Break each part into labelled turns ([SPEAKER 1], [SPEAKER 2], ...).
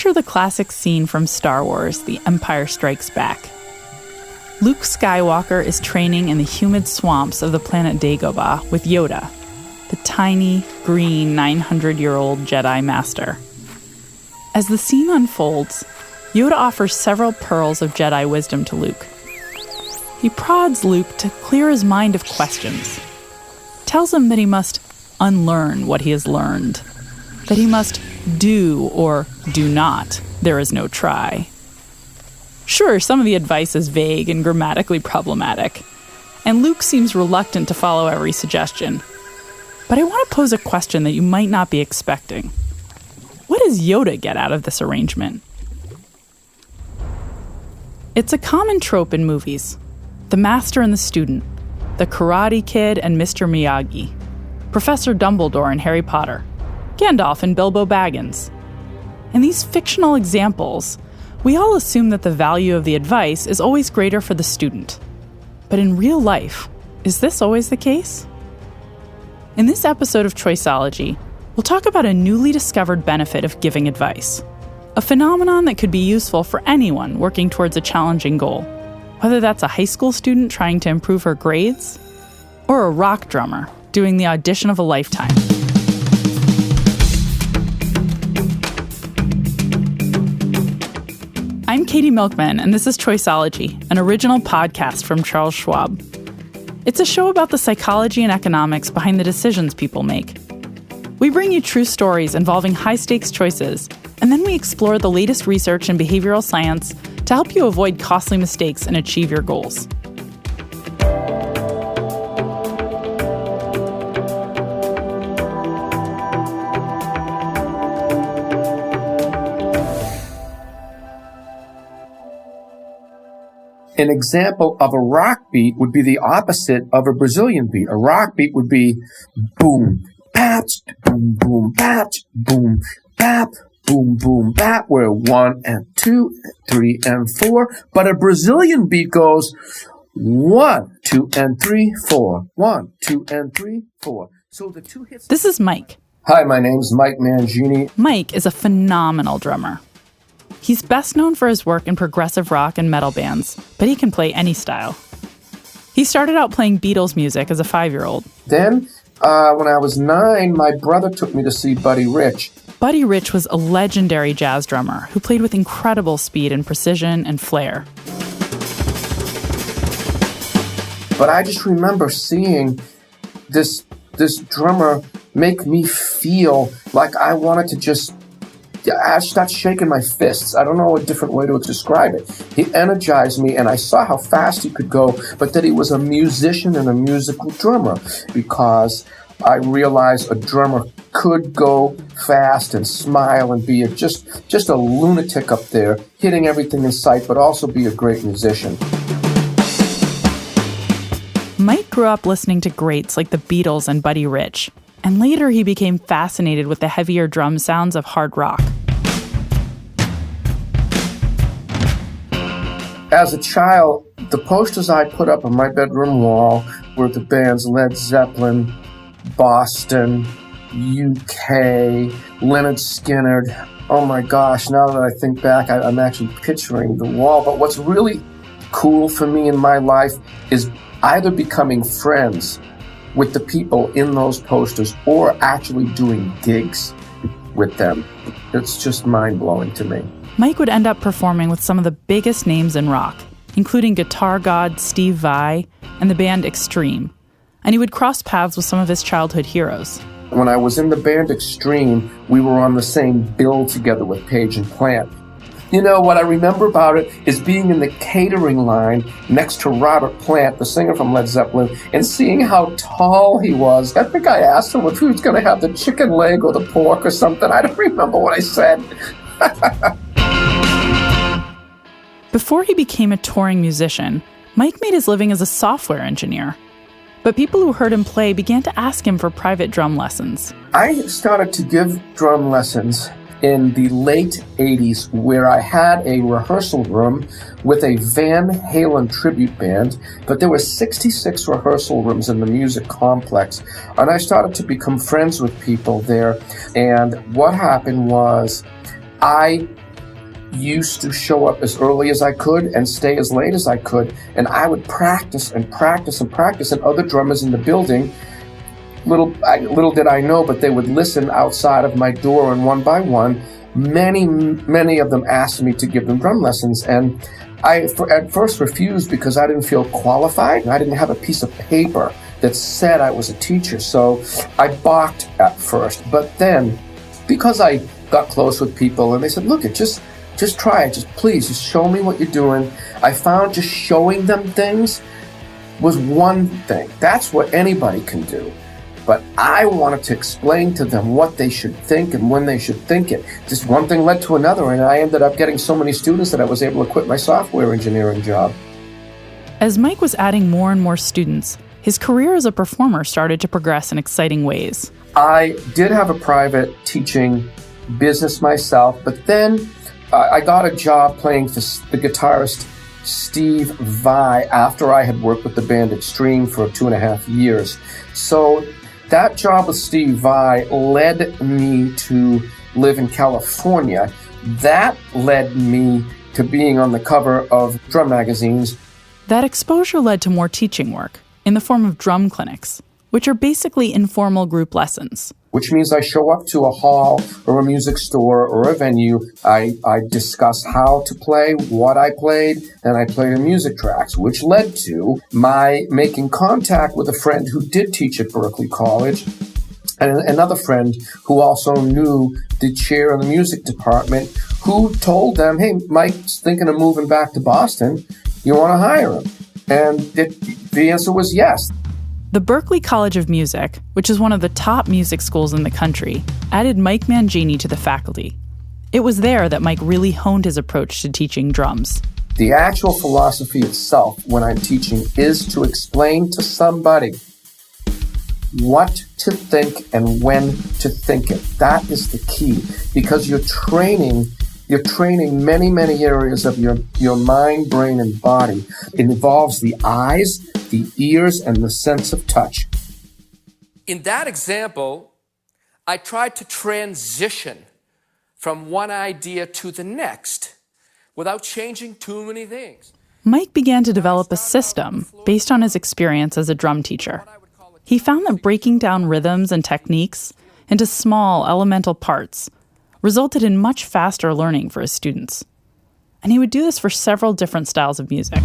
[SPEAKER 1] Picture the classic scene from Star Wars, The Empire Strikes Back. Luke Skywalker is training in the humid swamps of the planet Dagobah with Yoda, the tiny, green, 900-year-old Jedi Master. As the scene unfolds, Yoda offers several pearls of Jedi wisdom to Luke. He prods Luke to clear his mind of questions, tells him that he must unlearn what he has learned, that he must do or do not, there is no try. Sure, some of the advice is vague and grammatically problematic, and Luke seems reluctant to follow every suggestion. But I want to pose a question that you might not be expecting. What does Yoda get out of this arrangement? It's a common trope in movies. The master and the student, the Karate Kid and Mr. Miyagi, Professor Dumbledore in Harry Potter, Gandalf and Bilbo Baggins. In these fictional examples, we all assume that the value of the advice is always greater for the student. But in real life, is this always the case? In this episode of Choiceology, we'll talk about a newly discovered benefit of giving advice, a phenomenon that could be useful for anyone working towards a challenging goal, whether that's a high school student trying to improve her grades or a rock drummer doing the audition of a lifetime. I'm Katie Milkman, and this is Choiceology, an original podcast from Charles Schwab. It's a show about the psychology and economics behind the decisions people make. We bring you true stories involving high-stakes choices, and then we explore the latest research in behavioral science to help you avoid costly mistakes and achieve your goals.
[SPEAKER 2] An example of a rock beat would be the opposite of a Brazilian beat. A rock beat would be boom, bap, boom, boom, bap, boom, bap, boom, boom, bap, where 1 and 2, 3 and 4. But a Brazilian beat goes 1, 2 and 3, 4, 1, 2 and 3, 4. So the two hits.
[SPEAKER 1] This is Mike.
[SPEAKER 2] Hi, my name's Mike Mangini.
[SPEAKER 1] Mike is a phenomenal drummer. He's best known for his work in progressive rock and metal bands, but he can play any style. He started out playing Beatles music as a 5-year-old.
[SPEAKER 2] Then, when I was 9, my brother took me to see Buddy Rich.
[SPEAKER 1] Buddy Rich was a legendary jazz drummer who played with incredible speed and precision and flair.
[SPEAKER 2] But I just remember seeing this drummer make me feel like I wanted to I started shaking my fists. I don't know a different way to describe it. He energized me, and I saw how fast he could go, but that he was a musician and a musical drummer, because I realized a drummer could go fast and smile and be just a lunatic up there, hitting everything in sight, but also be a great musician.
[SPEAKER 1] Mike grew up listening to greats like the Beatles and Buddy Rich, and later he became fascinated with the heavier drum sounds of hard rock.
[SPEAKER 2] As a child, the posters I put up on my bedroom wall were the bands Led Zeppelin, Boston, UK, Lynyrd Skynyrd. Oh my gosh, now that I think back, I'm actually picturing the wall. But what's really cool for me in my life is either becoming friends with the people in those posters or actually doing gigs with them. It's just mind-blowing to me.
[SPEAKER 1] Mike would end up performing with some of the biggest names in rock, including guitar god Steve Vai and the band Extreme. And he would cross paths with some of his childhood heroes.
[SPEAKER 2] When I was in the band Extreme, we were on the same bill together with Page and Plant. You know, what I remember about it is being in the catering line next to Robert Plant, the singer from Led Zeppelin, and seeing how tall he was. I think I asked him if he was going to have the chicken leg or the pork or something. I don't remember what I said.
[SPEAKER 1] Before he became a touring musician, Mike made his living as a software engineer. But people who heard him play began to ask him for private drum lessons.
[SPEAKER 2] I started to give drum lessons in the late 80s, where I had a rehearsal room with a Van Halen tribute band, but there were 66 rehearsal rooms in the music complex, and I started to become friends with people there. And what happened was I used to show up as early as I could and stay as late as I could. And I would practice and practice and practice. And other drummers in the building, little did I know, but they would listen outside of my door, and one by one, many of them asked me to give them drum lessons. And I at first refused because I didn't feel qualified. I didn't have a piece of paper that said I was a teacher. So I balked at first. But then, because I got close with people and they said, look, just try it. Just show me what you're doing. I found just showing them things was one thing. That's what anybody can do. But I wanted to explain to them what they should think and when they should think it. Just one thing led to another, and I ended up getting so many students that I was able to quit my software engineering job.
[SPEAKER 1] As Mike was adding more and more students, his career as a performer started to progress in exciting ways.
[SPEAKER 2] I did have a private teaching business myself, but then I got a job playing for the guitarist Steve Vai after I had worked with the band Extreme for 2.5 years. So that job with Steve Vai led me to live in California. That led me to being on the cover of drum magazines.
[SPEAKER 1] That exposure led to more teaching work in the form of drum clinics, which are basically informal group lessons.
[SPEAKER 2] Which means I show up to a hall or a music store or a venue. I discuss how to play, what I played, and I play the music tracks, which led to my making contact with a friend who did teach at Berklee College, and another friend who also knew the chair in the music department, who told them, hey, Mike's thinking of moving back to Boston. You want to hire him? And the answer was yes.
[SPEAKER 1] The Berklee College of Music, which is one of the top music schools in the country, added Mike Mangini to the faculty. It was there that Mike really honed his approach to teaching drums.
[SPEAKER 2] The actual philosophy itself, when I'm teaching, is to explain to somebody what to think and when to think it. That is the key, because you're training many, many areas of your mind, brain, and body. It involves the eyes, the ears, and the sense of touch.
[SPEAKER 3] In that example, I tried to transition from one idea to the next without changing too many things.
[SPEAKER 1] Mike began to develop a system based on his experience as a drum teacher. He found that breaking down rhythms and techniques into small, elemental parts resulted in much faster learning for his students. And he would do this for several different styles of music.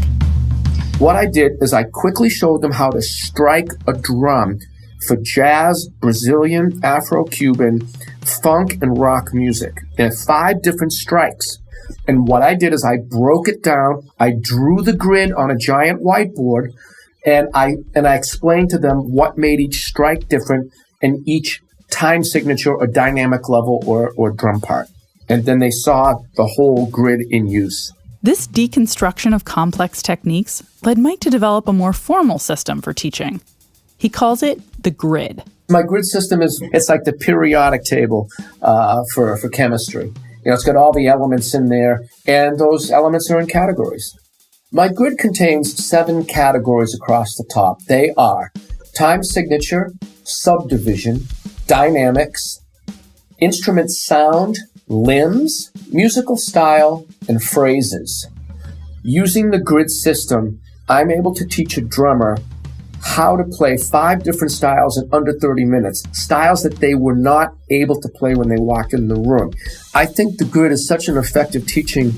[SPEAKER 2] What I did is I quickly showed them how to strike a drum for jazz, Brazilian, Afro-Cuban, funk, and rock music. There are 5 different strikes. And what I did is I broke it down. I drew the grid on a giant whiteboard, and I explained to them what made each strike different and each time signature or dynamic level or drum part. And then they saw the whole grid in use.
[SPEAKER 1] This deconstruction of complex techniques led Mike to develop a more formal system for teaching. He calls it the grid.
[SPEAKER 2] My grid system it's like the periodic table for chemistry. It's got all the elements in there, and those elements are in categories. My grid contains 7 categories across the top. They are time signature, subdivision, dynamics, instrument sound, limbs, musical style, and phrases. Using the grid system, I'm able to teach a drummer how to play 5 different styles in under 30 minutes, styles that they were not able to play when they walked in the room. I think the grid is such an effective teaching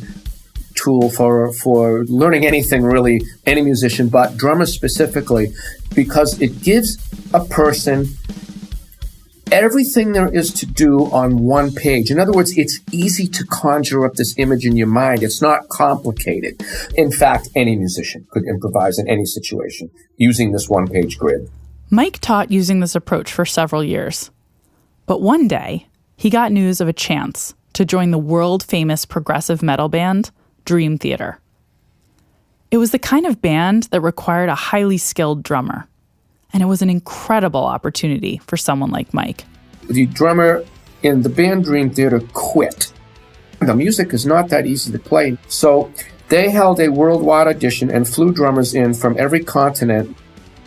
[SPEAKER 2] tool for learning anything, really, any musician, but drummers specifically, because it gives a person everything there is to do on one page. In other words, it's easy to conjure up this image in your mind. It's not complicated. In fact, any musician could improvise in any situation using this one-page grid.
[SPEAKER 1] Mike taught using this approach for several years. But one day, he got news of a chance to join the world-famous progressive metal band, Dream Theater. It was the kind of band that required a highly skilled drummer. And it was an incredible opportunity for someone like Mike.
[SPEAKER 2] The drummer in the band Dream Theater quit. The music is not that easy to play. So they held a worldwide audition and flew drummers in from every continent.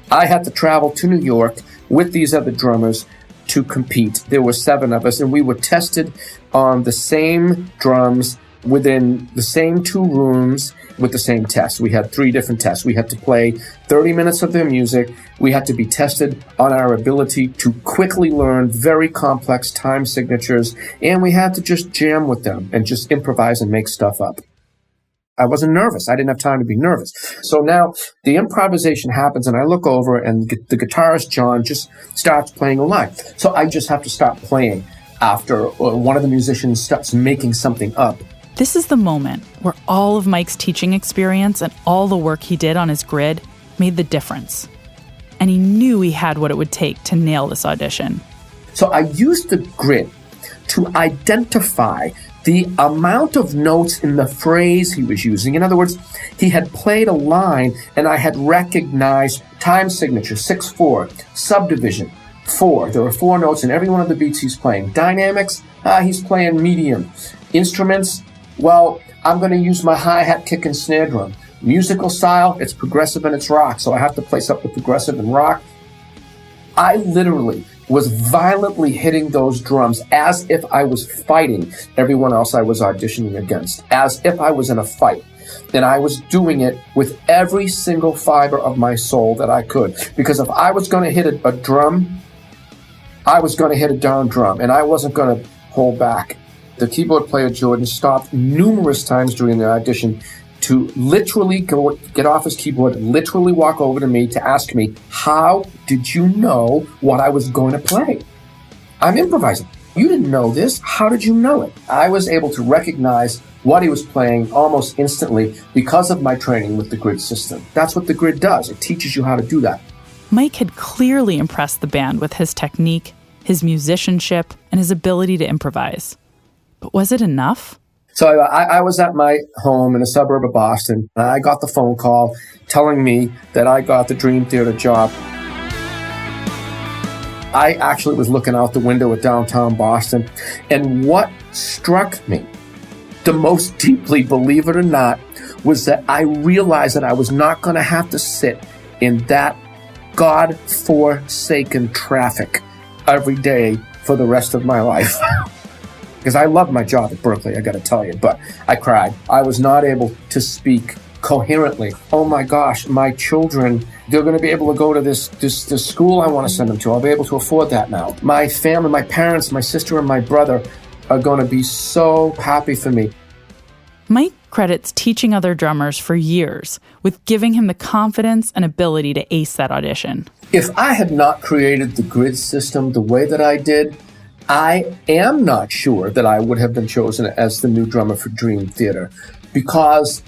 [SPEAKER 2] I had to travel to New York with these other drummers to compete. There were 7 of us, and we were tested on the same drums within the same 2 rooms with the same test. We had 3 different tests. We had to play 30 minutes of their music. We had to be tested on our ability to quickly learn very complex time signatures, and we had to just jam with them and just improvise and make stuff up. I wasn't nervous. I didn't have time to be nervous. So now the improvisation happens, and I look over, and the guitarist, John, just starts playing a line. So I just have to stop playing after one of the musicians starts making something up.
[SPEAKER 1] This is the moment where all of Mike's teaching experience and all the work he did on his grid made the difference. And he knew he had what it would take to nail this audition.
[SPEAKER 2] So I used the grid to identify the amount of notes in the phrase he was using. In other words, he had played a line, and I had recognized time signature, 6/4, subdivision, 4. There are 4 notes in every one of the beats he's playing. Dynamics, he's playing medium. Instruments, well, I'm going to use my hi-hat, kick, and snare drum. Musical style, it's progressive and it's rock, so I have to place up the progressive and rock. I literally was violently hitting those drums as if I was fighting everyone else I was auditioning against, as if I was in a fight. And I was doing it with every single fiber of my soul that I could. Because if I was going to hit a drum, I was going to hit a darn drum, and I wasn't going to hold back. The keyboard player, Jordan, stopped numerous times during the audition to literally get off his keyboard, literally walk over to me to ask me, how did you know what I was going to play? I'm improvising. You didn't know this. How did you know it? I was able to recognize what he was playing almost instantly because of my training with the grid system. That's what the grid does. It teaches you how to do that.
[SPEAKER 1] Mike had clearly impressed the band with his technique, his musicianship, and his ability to improvise. But was it enough?
[SPEAKER 2] So I was at my home in a suburb of Boston, and I got the phone call telling me that I got the Dream Theater job. I actually was looking out the window at downtown Boston, and what struck me the most deeply, believe it or not, was that I realized that I was not going to have to sit in that God-forsaken traffic every day for the rest of my life. Because I love my job at Berkeley, I got to tell you, but I cried. I was not able to speak coherently. Oh my gosh, my children, they're going to be able to go to this school I want to send them to. I'll be able to afford that now. My family, my parents, my sister and my brother are going to be so happy for me.
[SPEAKER 1] Mike credits teaching other drummers for years with giving him the confidence and ability to ace that audition.
[SPEAKER 2] If I had not created the grid system the way that I did, I am not sure that I would have been chosen as the new drummer for Dream Theater, because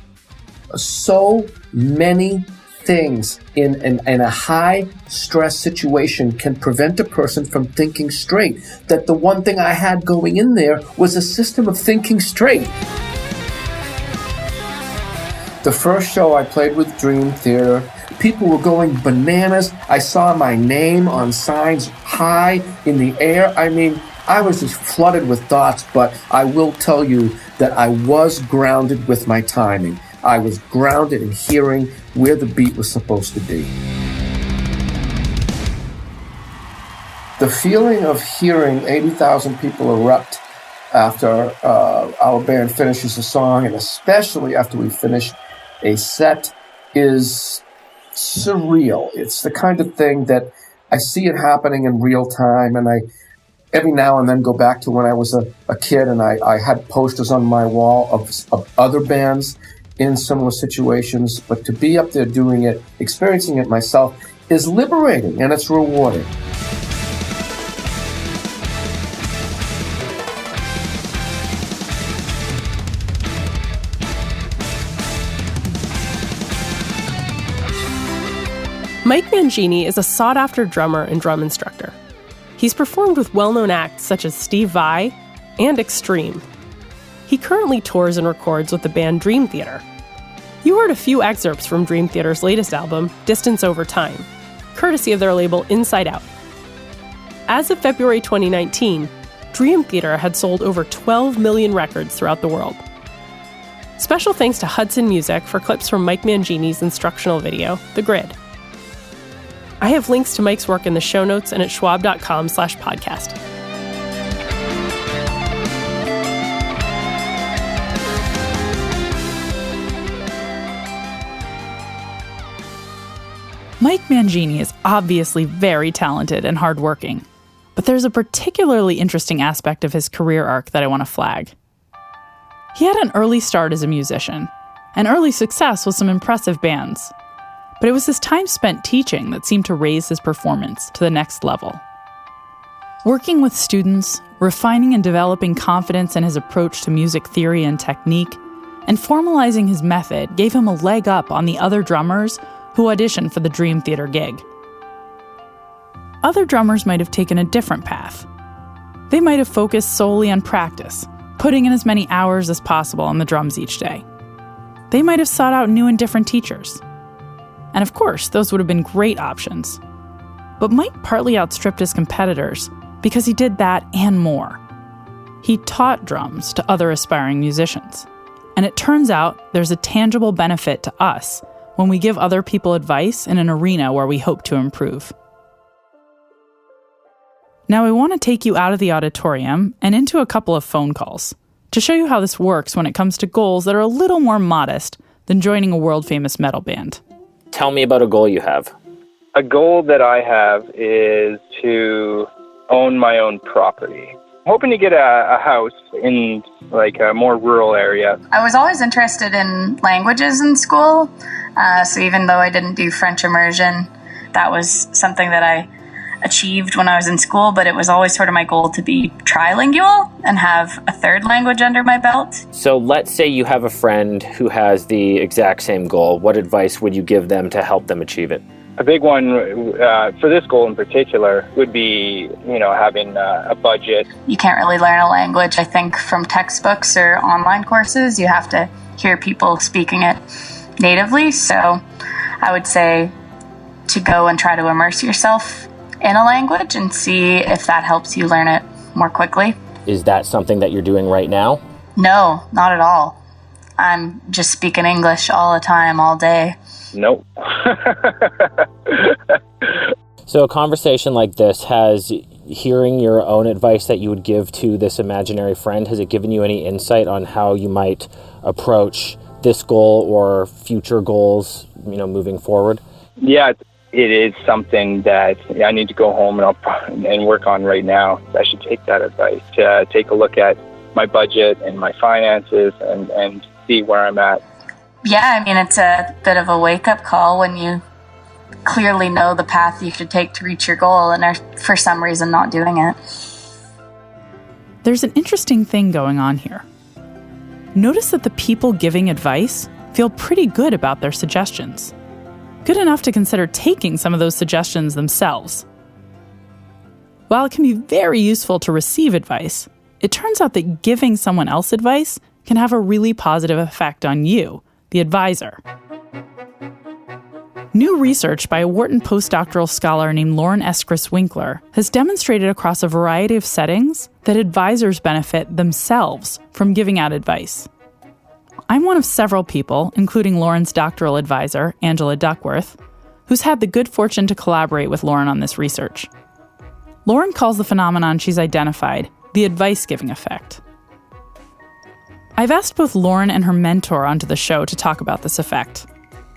[SPEAKER 2] so many things in a high-stress situation can prevent a person from thinking straight. That the one thing I had going in there was a system of thinking straight. The first show I played with Dream Theater, people were going bananas. I saw my name on signs high in the air. I mean, I was just flooded with thoughts, but I will tell you that I was grounded with my timing. I was grounded in hearing where the beat was supposed to be. The feeling of hearing 80,000 people erupt after our band finishes a song, and especially after we finish a set, is surreal. It's the kind of thing that I see it happening in real time, and I every now and then go back to when I was a kid, and I had posters on my wall of other bands in similar situations. But to be up there doing it, experiencing it myself, is liberating, and it's rewarding.
[SPEAKER 4] Mike Mangini is a sought-after drummer and drum instructor. He's performed with well-known acts such as Steve Vai and Extreme. He currently tours and records with the band Dream Theater. You heard a few excerpts from Dream Theater's latest album, Distance Over Time, courtesy of their label Inside Out. As of February 2019, Dream Theater had sold over 12 million records throughout the world. Special thanks to Hudson Music for clips from Mike Mangini's instructional video, The Grid. I have links to Mike's work in the show notes and at schwab.com/podcast.
[SPEAKER 1] Mike Mangini is obviously very talented and hardworking, but there's a particularly interesting aspect of his career arc that I want to flag. He had an early start as a musician, and early success with some impressive bands. But it was his time spent teaching that seemed to raise his performance to the next level. Working with students, refining and developing confidence in his approach to music theory and technique, and formalizing his method gave him a leg up on the other drummers who auditioned for the Dream Theater gig. Other drummers might have taken a different path. They might have focused solely on practice, putting in as many hours as possible on the drums each day. They might have sought out new and different teachers. And of course, those would have been great options. But Mike partly outstripped his competitors because he did that and more. He taught drums to other aspiring musicians. And it turns out there's a tangible benefit to us when we give other people advice in an arena where we hope to improve. Now I want to take you out of the auditorium and into a couple of phone calls to show you how this works when it comes to goals that are a little more modest than joining a world-famous metal band.
[SPEAKER 5] Tell me about a goal you have.
[SPEAKER 6] A goal that I have is to own my own property. I'm hoping to get a house in like a more rural area.
[SPEAKER 7] I was always interested in languages in school, so even though I didn't do French immersion, that was something that I achieved when I was in school, but it was always sort of my goal to be trilingual and have a third language under my belt.
[SPEAKER 5] So let's say you have a friend who has the exact same goal. What advice would you give them to help them achieve it?
[SPEAKER 6] A big one for this goal in particular would be, having a budget.
[SPEAKER 7] You can't really learn a language, I think, from textbooks or online courses. You have to hear people speaking it natively. So I would say to go and try to immerse yourself in a language and see if that helps you learn it more quickly.
[SPEAKER 5] Is that something that you're doing right now?
[SPEAKER 7] No, not at all. I'm just speaking English all the time, all day.
[SPEAKER 6] Nope.
[SPEAKER 5] So a conversation like this, has hearing your own advice that you would give to this imaginary friend, has it given you any insight on how you might approach this goal or future goals, moving forward?
[SPEAKER 6] Yeah, it is something that I need to go home and work on right now. I should take that advice, to take a look at my budget and my finances and see where I'm at.
[SPEAKER 7] Yeah, it's a bit of a wake-up call when you clearly know the path you should take to reach your goal and are for some reason not doing it.
[SPEAKER 1] There's an interesting thing going on here. Notice that the people giving advice feel pretty good about their suggestions. Good enough to consider taking some of those suggestions themselves. While it can be very useful to receive advice, it turns out that giving someone else advice can have a really positive effect on you, the advisor. New research by a Wharton postdoctoral scholar named Eskreis-Winkler has demonstrated across a variety of settings that advisors benefit themselves from giving out advice. I'm one of several people, including Lauren's doctoral advisor, Angela Duckworth, who's had the good fortune to collaborate with Lauren on this research. Lauren calls the phenomenon she's identified the advice-giving effect. I've asked both Lauren and her mentor onto the show to talk about this effect.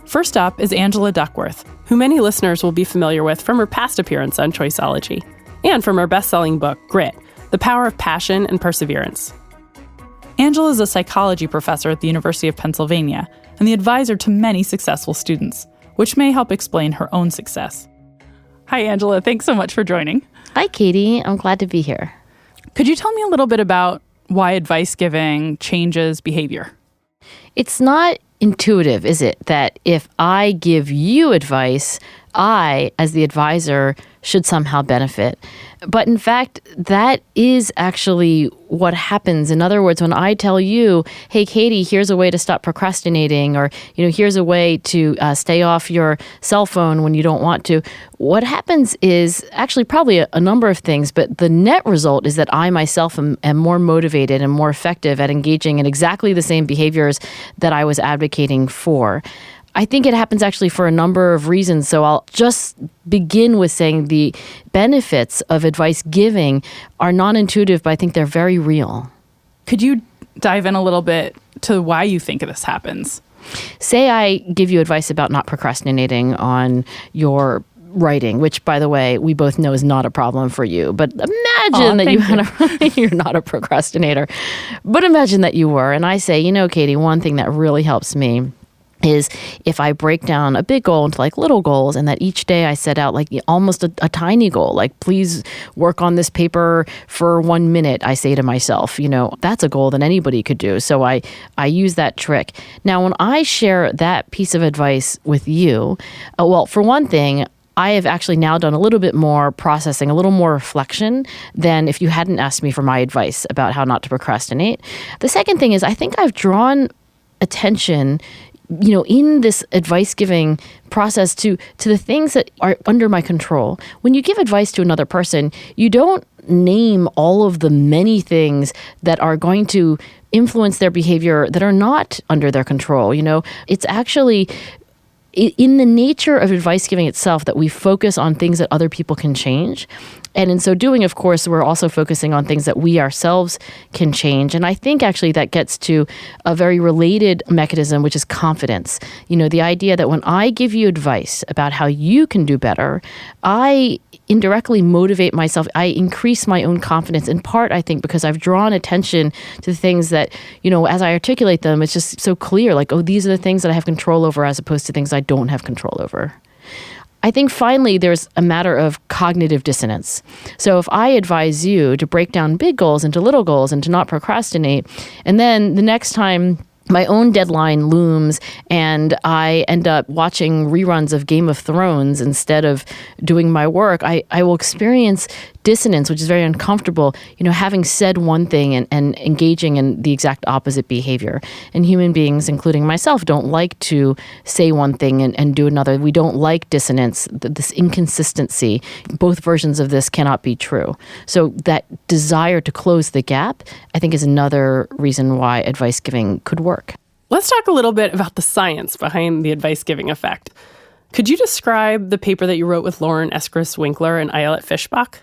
[SPEAKER 1] First up is Angela Duckworth,
[SPEAKER 4] who many listeners will be familiar with from her past appearance on Choiceology, and from her best-selling book, Grit, The Power of Passion and Perseverance.
[SPEAKER 1] Angela is a psychology professor at the University of Pennsylvania and the advisor to many successful students, which may help explain her own success. Hi, Angela. Thanks so much for joining.
[SPEAKER 8] Hi, Katy. I'm glad to be here.
[SPEAKER 1] Could you tell me a little bit about why advice giving changes behavior?
[SPEAKER 8] It's not intuitive, is it, that if I give you advice, I, as the advisor, should somehow benefit. But in fact, that is actually what happens. In other words, when I tell you, hey, Katy, here's a way to stop procrastinating, or, here's a way to stay off your cell phone when you don't want to, what happens is actually probably a number of things, but the net result is that I myself am more motivated and more effective at engaging in exactly the same behaviors that I was advocating for. I think it happens actually for a number of reasons. So I'll just begin with saying the benefits of advice giving are non-intuitive, but I think they're very real.
[SPEAKER 1] Could you dive in a little bit to why you think this happens?
[SPEAKER 8] Say I give you advice about not procrastinating on your writing, which, by the way, we both know is not a problem for you. But imagine that you're not a procrastinator. But imagine that you were. And I say, Katy, one thing that really helps me is if I break down a big goal into like little goals, and that each day I set out like almost a tiny goal, like please work on this paper for 1 minute, I say to myself, that's a goal that anybody could do. So I use that trick. Now, when I share that piece of advice with you, well, for one thing, I have actually now done a little bit more processing, a little more reflection than if you hadn't asked me for my advice about how not to procrastinate. The second thing is I think I've drawn attention in this advice giving process to the things that are under my control. When you give advice to another person, you don't name all of the many things that are going to influence their behavior that are not under their control. It's actually in the nature of advice giving itself that we focus on things that other people can change. And in so doing, of course, we're also focusing on things that we ourselves can change. And I think actually that gets to a very related mechanism, which is confidence. The idea that when I give you advice about how you can do better, I indirectly motivate myself. I increase my own confidence, in part, I think, because I've drawn attention to things that, as I articulate them, it's just so clear, like, oh, these are the things that I have control over as opposed to things I don't have control over. I think finally there's a matter of cognitive dissonance. So if I advise you to break down big goals into little goals and to not procrastinate, and then the next time my own deadline looms and I end up watching reruns of Game of Thrones instead of doing my work, I will experience dissonance, which is very uncomfortable, having said one thing and engaging in the exact opposite behavior. And human beings, including myself, don't like to say one thing and do another. We don't like dissonance, this inconsistency. Both versions of this cannot be true. So that desire to close the gap, I think, is another reason why advice giving could work.
[SPEAKER 4] Let's talk a little bit about the science behind the advice giving effect. Could you describe the paper that you wrote with Lauren Eskreis-Winkler and Ayelet Fishbach?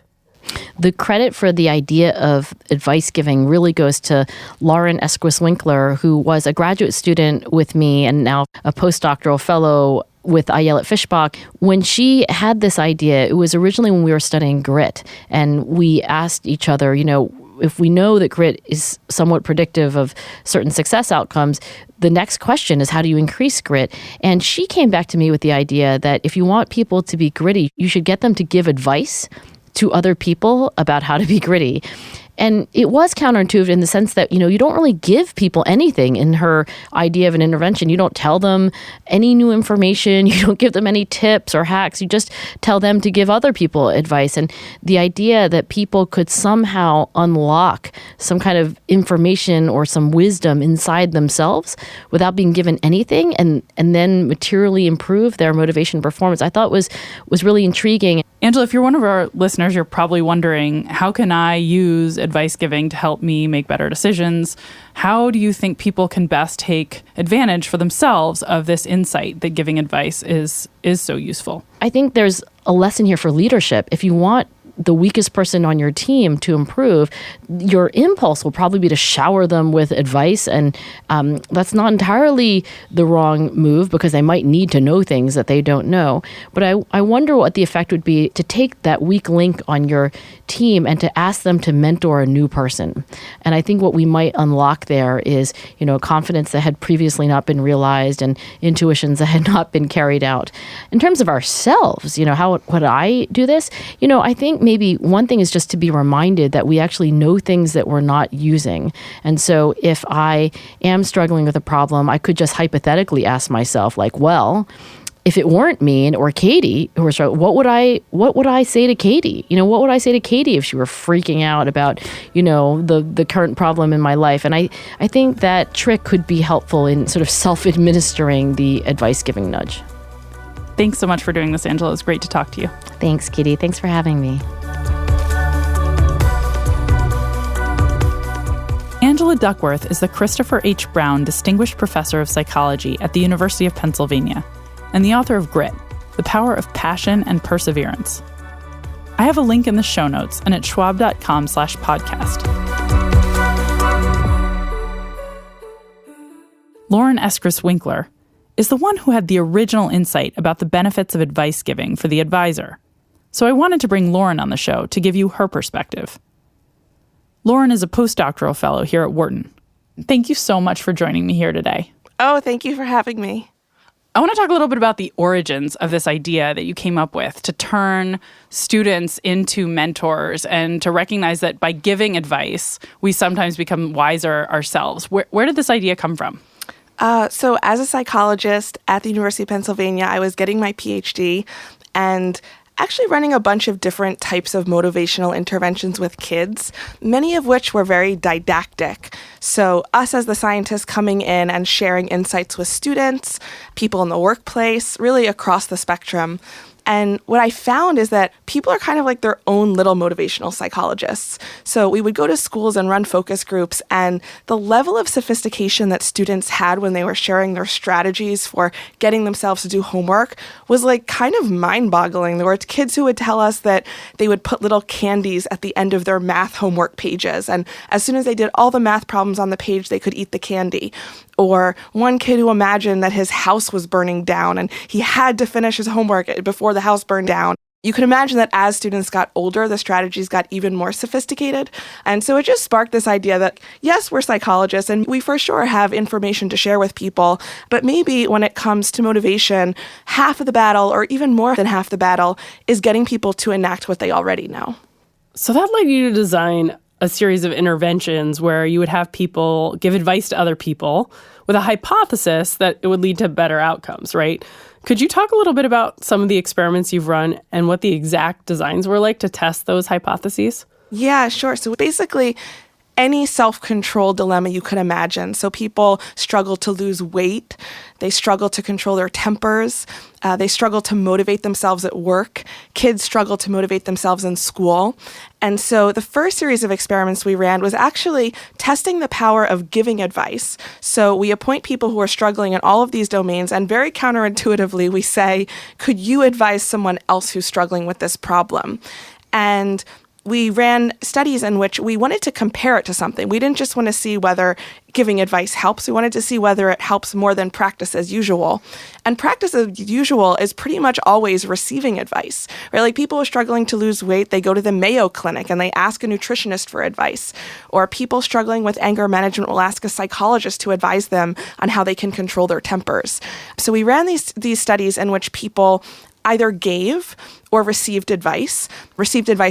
[SPEAKER 8] The credit for the idea of advice giving really goes to Lauren Eskreis-Winkler, who was a graduate student with me and now a postdoctoral fellow with Ayelet Fishbach. When she had this idea, it was originally when we were studying grit, and we asked each other, if we know that grit is somewhat predictive of certain success outcomes, the next question is, how do you increase grit? And she came back to me with the idea that if you want people to be gritty, you should get them to give advice to other people about how to be gritty. And it was counterintuitive in the sense that, you don't really give people anything in her idea of an intervention. You don't tell them any new information. You don't give them any tips or hacks. You just tell them to give other people advice. And the idea that people could somehow unlock some kind of information or some wisdom inside themselves without being given anything and then materially improve their motivation performance, I thought was really intriguing.
[SPEAKER 1] Angela, if you're one of our listeners, you're probably wondering, how can I use advice giving to help me make better decisions? How do you think people can best take advantage for themselves of this insight that giving advice is so useful?
[SPEAKER 8] I think there's a lesson here for leadership. If you want the weakest person on your team to improve, your impulse will probably be to shower them with advice. And that's not entirely the wrong move, because they might need to know things that they don't know. But I wonder what the effect would be to take that weak link on your team and to ask them to mentor a new person. And I think what we might unlock there is, confidence that had previously not been realized and intuitions that had not been carried out. In terms of ourselves, how would I do this? I think maybe one thing is just to be reminded that we actually know things that we're not using. And so if I am struggling with a problem, I could just hypothetically ask myself, like, well, if it weren't me or Katy who were struggling, what would I say to Katy? What would I say to Katy if she were freaking out about, the current problem in my life? And I think that trick could be helpful in sort of self-administering the advice-giving nudge.
[SPEAKER 1] Thanks so much for doing this, Angela. It was great to talk to you.
[SPEAKER 8] Thanks, Katy. Thanks for having me.
[SPEAKER 1] Angela Duckworth is the Christopher H. Brown Distinguished Professor of Psychology at the University of Pennsylvania and the author of Grit, The Power of Passion and Perseverance. I have a link in the show notes and at schwab.com/podcast. Lauren Eskreis-Winkler is the one who had the original insight about the benefits of advice giving for the advisor. So I wanted to bring Lauren on the show to give you her perspective. Lauren is a postdoctoral fellow here at Wharton. Thank you so much for joining me here today.
[SPEAKER 9] Oh, thank you for having me.
[SPEAKER 1] I want to talk a little bit about the origins of this idea that you came up with to turn students into mentors and to recognize that by giving advice, we sometimes become wiser ourselves. Where did this idea come from?
[SPEAKER 9] So as a psychologist at the University of Pennsylvania, I was getting my PhD and actually running a bunch of different types of motivational interventions with kids, many of which were very didactic. So us as the scientists coming in and sharing insights with students, people in the workplace, really across the spectrum. And what I found is that people are kind of like their own little motivational psychologists. So we would go to schools and run focus groups, and the level of sophistication that students had when they were sharing their strategies for getting themselves to do homework was like kind of mind-boggling. There were kids who would tell us that they would put little candies at the end of their math homework pages, and as soon as they did all the math problems on the page, they could eat the candy. Or one kid who imagined that his house was burning down and he had to finish his homework before the house burned down. You can imagine that as students got older, the strategies got even more sophisticated. And so it just sparked this idea that, yes, we're psychologists and we for sure have information to share with people, but maybe when it comes to motivation, half of the battle, or even more than half the battle, is getting people to enact what they already know.
[SPEAKER 4] So that led you to design a series of interventions where you would have people give advice to other people with a hypothesis that it would lead to better outcomes, right? Could you talk a little bit about some of the experiments you've run and what the exact designs were like to test those hypotheses?
[SPEAKER 9] Yeah, sure. So basically, any self-control dilemma you could imagine. So people struggle to lose weight. They struggle to control their tempers. They struggle to motivate themselves at work. Kids struggle to motivate themselves in school. And so the first series of experiments we ran was actually testing the power of giving advice. So we appoint people who are struggling in all of these domains, and very counterintuitively, we say, could you advise someone else who's struggling with this problem? And we ran studies in which we wanted to compare it to something. We didn't just want to see whether giving advice helps. We wanted to see whether it helps more than practice as usual. And practice as usual is pretty much always receiving advice, right? Like people are struggling to lose weight, they go to the Mayo Clinic and they ask a nutritionist for advice. Or people struggling with anger management will ask a psychologist to advise them on how they can control their tempers. So we ran these studies in which people either gave or received advice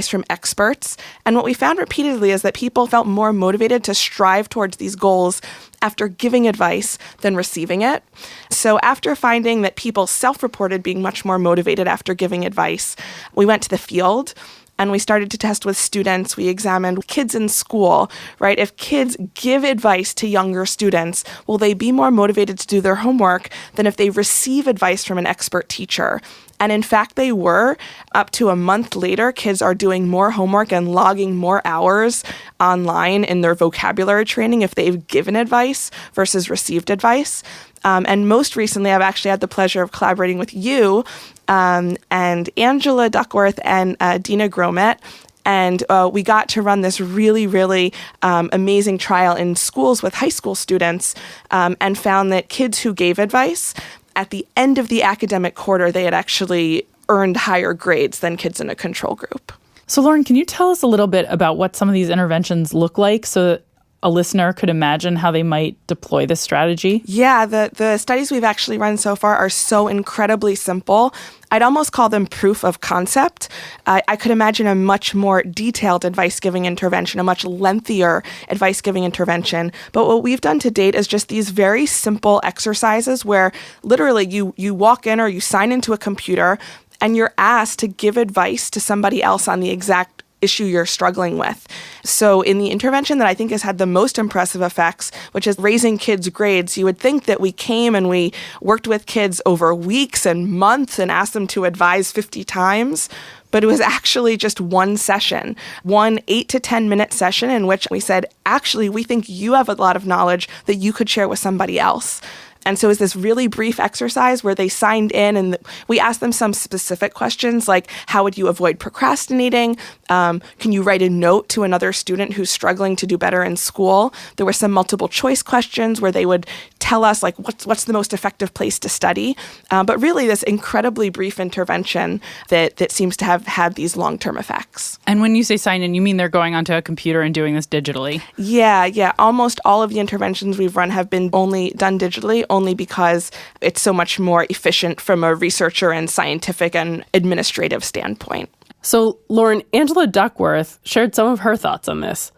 [SPEAKER 9] from experts. And what we found repeatedly is that people felt more motivated to strive towards these goals after giving advice than receiving it. So after finding that people self-reported being much more motivated after giving advice, we went to the field and we started to test with students. We examined kids in school, right? If kids give advice to younger students, will they be more motivated to do their homework than if they receive advice from an expert teacher? And in fact, they were. Up to a month later, kids are doing more homework and logging more hours online in their vocabulary training if they've given advice versus received advice. And most recently, I've actually had the pleasure of collaborating with you and Angela Duckworth and Dena Gromet. And we got to run this really, really amazing trial in schools with high school students and found that kids who gave advice, at the end of the academic quarter, they had actually earned higher grades than kids in a control group.
[SPEAKER 1] So Lauren, can you tell us a little bit about what some of these interventions look like so that a listener could imagine how they might deploy this strategy?
[SPEAKER 9] Yeah, the studies we've actually run so far are so incredibly simple. I'd almost call them proof of concept. I could imagine a much more detailed advice-giving intervention, a much lengthier advice-giving intervention. But what we've done to date is just these very simple exercises where literally you walk in or you sign into a computer and you're asked to give advice to somebody else on the exact issue you're struggling with. So in the intervention that I think has had the most impressive effects, which is raising kids' grades, you would think that we came and we worked with kids over weeks and months and asked them to advise 50 times. But it was actually just one session, one 8 to 10 minute session in which we said, actually, we think you have a lot of knowledge that you could share with somebody else. And so it was this really brief exercise where they signed in and we asked them some specific questions like, how would you avoid procrastinating? Can you write a note to another student who's struggling to do better in school? There were some multiple choice questions where they would tell us like what's the most effective place to study. But really this incredibly brief intervention that seems to have had these long-term effects.
[SPEAKER 1] And when you say sign in, you mean they're going onto a computer and doing this digitally?
[SPEAKER 9] Yeah. Almost all of the interventions we've run have been only done digitally, only because it's so much more efficient from a researcher and scientific and administrative standpoint.
[SPEAKER 4] So, Lauren, Angela Duckworth shared some of her thoughts on this.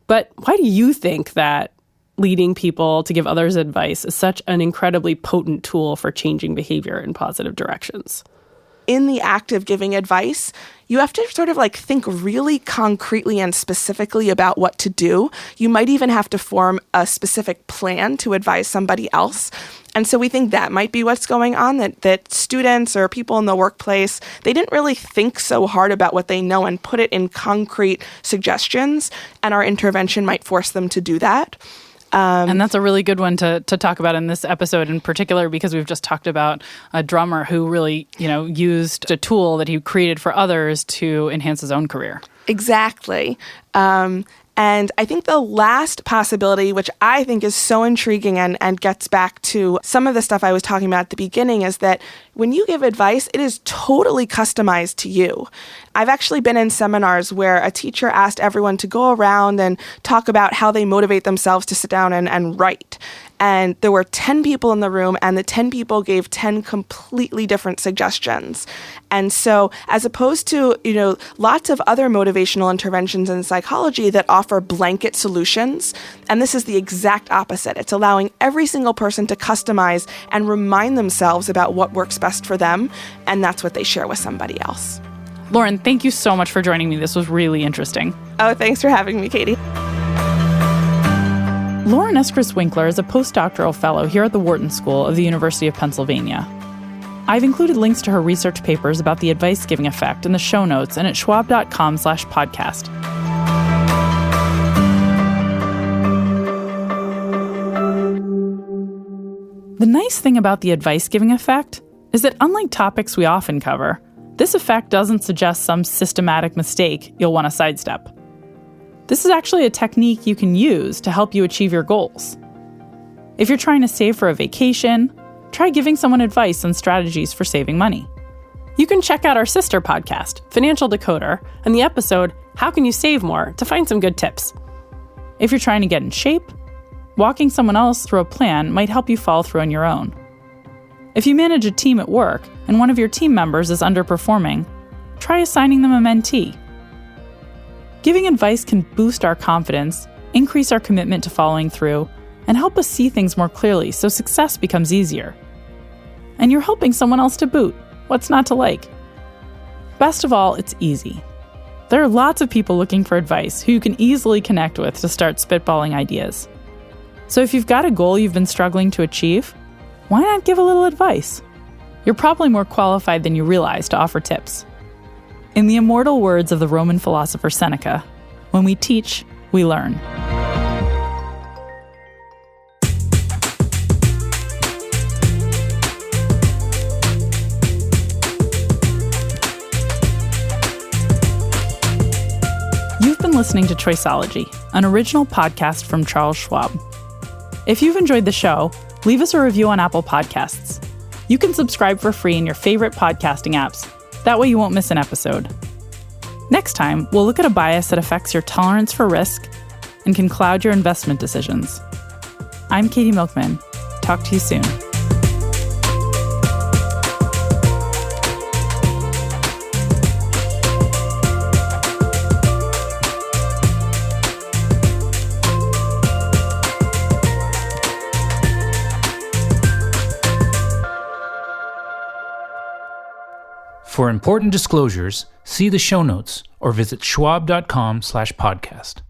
[SPEAKER 4] But why do you think that leading people to give others advice is such an incredibly potent tool for changing behavior in positive directions?
[SPEAKER 9] In the act of giving advice, you have to sort of like think really concretely and specifically about what to do. You might even have to form a specific plan to advise somebody else. And so we think that might be what's going on, that students or people in the workplace, they didn't really think so hard about what they know and put it in concrete suggestions, and our intervention might force them to do that.
[SPEAKER 1] And that's a really good one to talk about in this episode in particular, because we've just talked about a drummer who really, used a tool that he created for others to enhance his own career.
[SPEAKER 9] Exactly. And I think the last possibility, which I think is so intriguing and gets back to some of the stuff I was talking about at the beginning, is that when you give advice, it is totally customized to you. I've actually been in seminars where a teacher asked everyone to go around and talk about how they motivate themselves to sit down and write. And there were 10 people in the room, and the 10 people gave 10 completely different suggestions. And so as opposed to, lots of other motivational interventions in psychology that offer blanket solutions, and this is the exact opposite. It's allowing every single person to customize and remind themselves about what works best for them, and that's what they share with somebody else.
[SPEAKER 1] Lauren, thank you so much for joining me. This was really interesting.
[SPEAKER 9] Oh, thanks for having me, Katy.
[SPEAKER 1] Lauren Eskreis-Winkler is a postdoctoral fellow here at the Wharton School of the University of Pennsylvania. I've included links to her research papers about the advice-giving effect in the show notes and at schwab.com/podcast. The nice thing about the advice-giving effect is that unlike topics we often cover, this effect doesn't suggest some systematic mistake you'll want to sidestep. This is actually a technique you can use to help you achieve your goals. If you're trying to save for a vacation, try giving someone advice on strategies for saving money. You can check out our sister podcast, Financial Decoder, and the episode, How Can You Save More, to find some good tips. If you're trying to get in shape, walking someone else through a plan might help you follow through on your own. If you manage a team at work and one of your team members is underperforming, try assigning them a mentee. Giving advice can boost our confidence, increase our commitment to following through, and help us see things more clearly so success becomes easier. And you're helping someone else to boot. What's not to like? Best of all, it's easy. There are lots of people looking for advice who you can easily connect with to start spitballing ideas. So if you've got a goal you've been struggling to achieve, why not give a little advice? You're probably more qualified than you realize to offer tips. In the immortal words of the Roman philosopher Seneca, when we teach, we learn. You've been listening to Choiceology, an original podcast from Charles Schwab. If you've enjoyed the show, leave us a review on Apple Podcasts. You can subscribe for free in your favorite podcasting apps. That way you won't miss an episode. Next time, we'll look at a bias that affects your tolerance for risk and can cloud your investment decisions. I'm Katy Milkman. Talk to you soon.
[SPEAKER 10] For important disclosures, see the show notes or visit schwab.com/podcast.